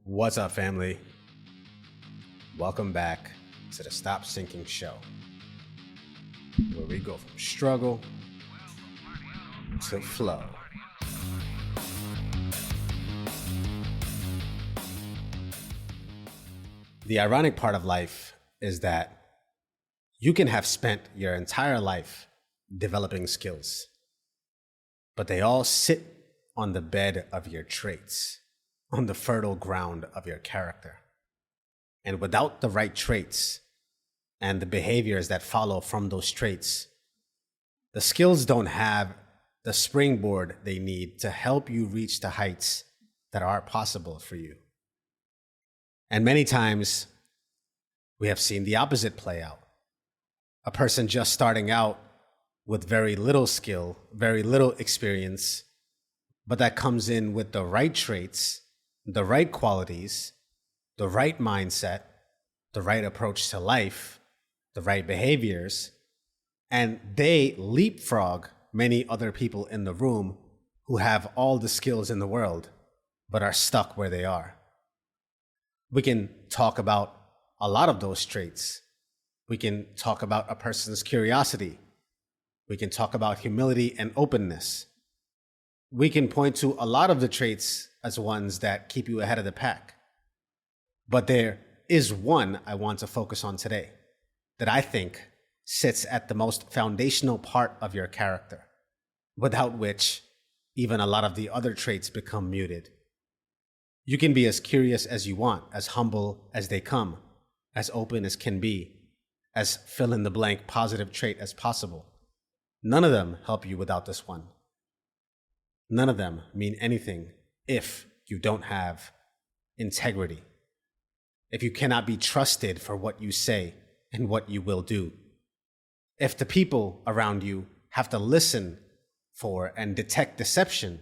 What's up, family? Welcome back to the Stop Sinking Show, where we go from struggle to flow. The ironic part of life is that you can have spent your entire life developing skills, but they all sit on the bed of your traits, on the fertile ground of your character. And without the right traits and the behaviors that follow from those traits, the skills don't have the springboard they need to help you reach the heights that are possible for you. And many times we have seen the opposite play out. A person just starting out with very little skill, very little experience, but that comes in with the right traits, the right qualities, the right mindset, the right approach to life, the right behaviors, and they leapfrog many other people in the room who have all the skills in the world, but are stuck where they are. We can talk about a lot of those traits. We can talk about a person's curiosity. We can talk about humility and openness. We can point to a lot of the traits as ones that keep you ahead of the pack. But there is one I want to focus on today that I think sits at the most foundational part of your character, without which even a lot of the other traits become muted. You can be as curious as you want, as humble as they come, as open as can be, as fill-in-the-blank positive trait as possible. None of them help you without this one. None of them mean anything if you don't have integrity. If you cannot be trusted for what you say and what you will do. If the people around you have to listen for and detect deception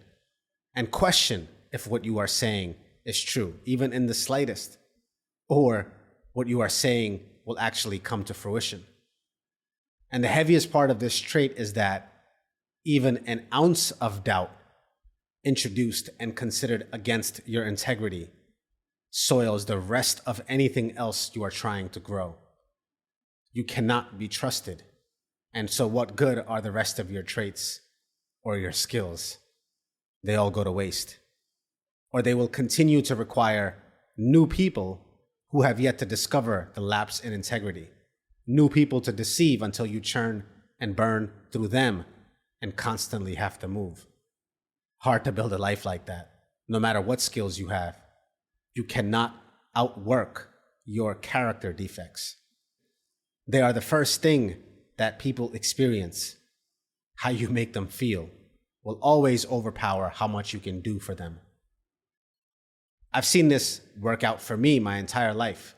and question if what you are saying is true, even in the slightest, or what you are saying will actually come to fruition. And the heaviest part of this trait is that even an ounce of doubt introduced and considered against your integrity soils the rest of anything else you are trying to grow. You cannot be trusted. And so what good are the rest of your traits or your skills? They all go to waste. Or they will continue to require new people who have yet to discover the lapse in integrity. New people to deceive until you churn and burn through them and constantly have to move. Hard to build a life like that, no matter what skills you have. You cannot outwork your character defects. They are the first thing that people experience. How you make them feel will always overpower how much you can do for them. I've seen this work out for me my entire life.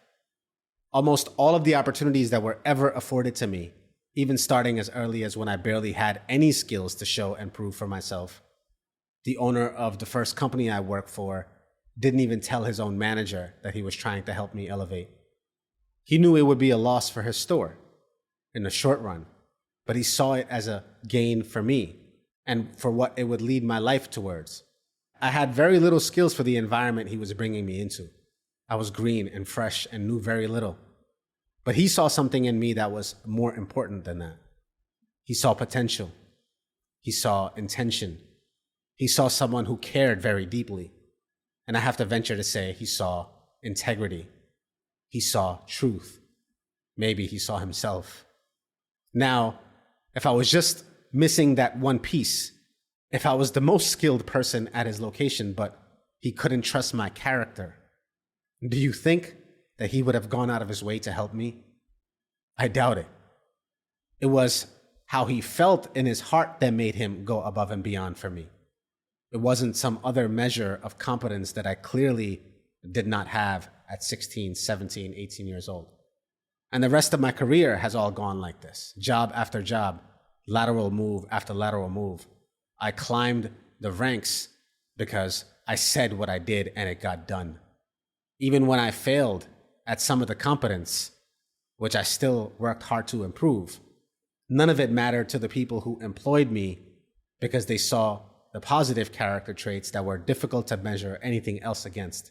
Almost all of the opportunities that were ever afforded to me, even starting as early as when I barely had any skills to show and prove for myself. The owner of the first company I worked for didn't even tell his own manager that he was trying to help me elevate. He knew it would be a loss for his store in the short run, but he saw it as a gain for me and for what it would lead my life towards. I had very little skills for the environment he was bringing me into. I was green and fresh and knew very little. But he saw something in me that was more important than that. He saw potential. He saw intention. He saw someone who cared very deeply. And I have to venture to say he saw integrity. He saw truth. Maybe he saw himself. Now, if I was just missing that one piece, if I was the most skilled person at his location, but he couldn't trust my character, do you think that he would have gone out of his way to help me? I doubt it. It was how he felt in his heart that made him go above and beyond for me. It wasn't some other measure of competence that I clearly did not have at 16, 17, 18 years old. And the rest of my career has all gone like this. Job after job, lateral move after lateral move. I climbed the ranks because I said what I did and it got done. Even when I failed at some of the competence, which I still worked hard to improve, none of it mattered to the people who employed me because they saw the positive character traits that were difficult to measure anything else against.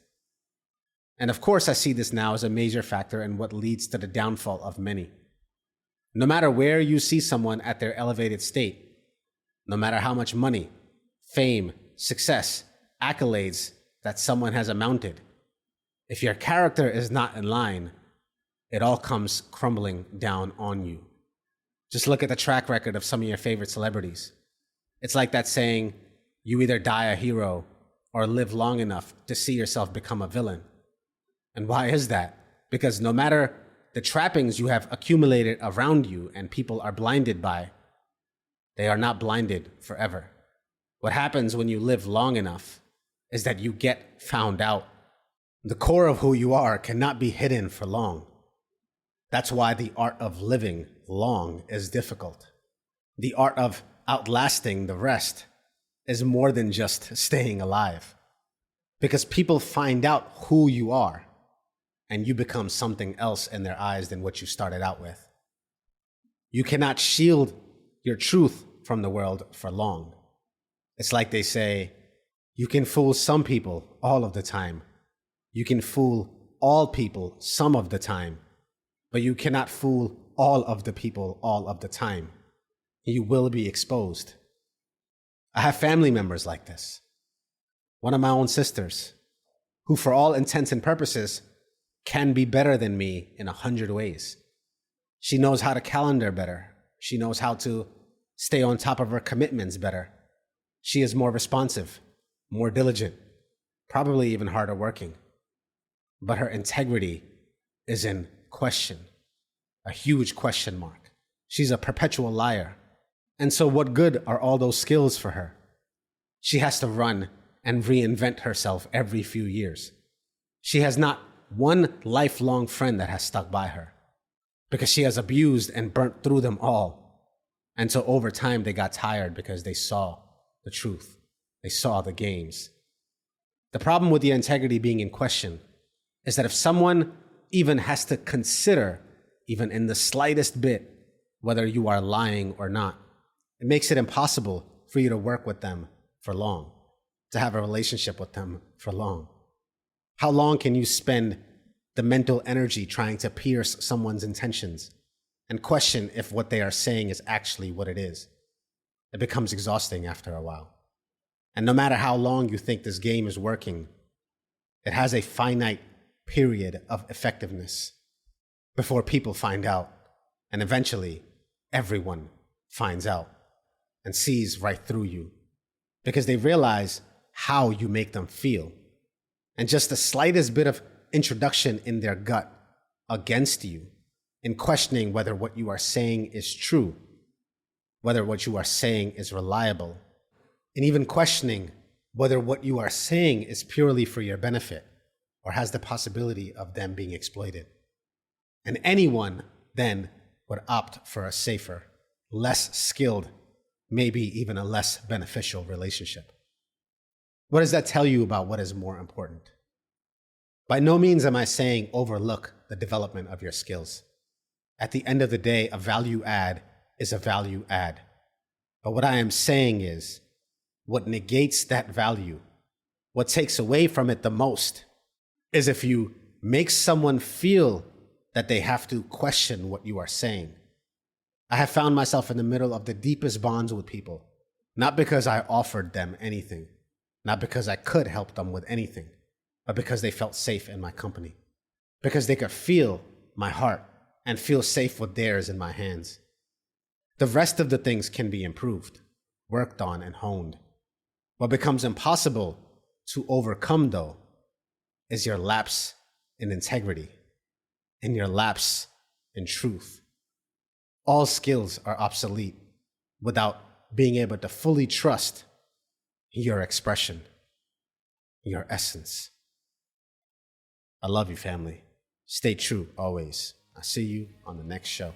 And of course, I see this now as a major factor in what leads to the downfall of many. No matter where you see someone at their elevated state, no matter how much money, fame, success, accolades that someone has amounted, if your character is not in line, it all comes crumbling down on you. Just look at the track record of some of your favorite celebrities. It's like that saying, you either die a hero or live long enough to see yourself become a villain. And why is that? Because no matter the trappings you have accumulated around you and people are blinded by, they are not blinded forever. What happens when you live long enough is that you get found out. The core of who you are cannot be hidden for long. That's why the art of living long is difficult. The art of outlasting the rest is more than just staying alive. Because people find out who you are, and you become something else in their eyes than what you started out with. You cannot shield your truth from the world for long. It's like they say, you can fool some people all of the time. You can fool all people some of the time, but you cannot fool all of the people all of the time. You will be exposed. I have family members like this. One of my own sisters, who for all intents and purposes can be better than me in 100 ways. She knows how to calendar better. She knows how to stay on top of her commitments better. She is more responsive, more diligent, probably even harder working. But her integrity is in question, a huge question mark. She's a perpetual liar. And so what good are all those skills for her? She has to run and reinvent herself every few years. She has not one lifelong friend that has stuck by her because she has abused and burnt through them all. And so over time, they got tired because they saw the truth. They saw the games. The problem with your integrity being in question is that if someone even has to consider, even in the slightest bit, whether you are lying or not, it makes it impossible for you to work with them for long, to have a relationship with them for long. How long can you spend the mental energy trying to pierce someone's intentions and question if what they are saying is actually what it is? It becomes exhausting after a while. And no matter how long you think this game is working, it has a finite period of effectiveness before people find out. And eventually, everyone finds out and sees right through you because they realize how you make them feel. And just the slightest bit of introduction in their gut against you, in questioning whether what you are saying is true, whether what you are saying is reliable, and even questioning whether what you are saying is purely for your benefit or has the possibility of them being exploited. And anyone then would opt for a safer, less skilled, maybe even a less beneficial relationship. What does that tell you about what is more important? By no means am I saying overlook the development of your skills. At the end of the day, a value add is a value add. But what I am saying is, what negates that value, what takes away from it the most, is if you make someone feel that they have to question what you are saying. I have found myself in the middle of the deepest bonds with people, not because I offered them anything, not because I could help them with anything, but because they felt safe in my company, because they could feel my heart and feel safe with theirs in my hands. The rest of the things can be improved, worked on, and honed. What becomes impossible to overcome, though, is your lapse in integrity and your lapse in truth. All skills are obsolete without being able to fully trust your expression, your essence. I love you, family. Stay true always. I'll see you on the next show.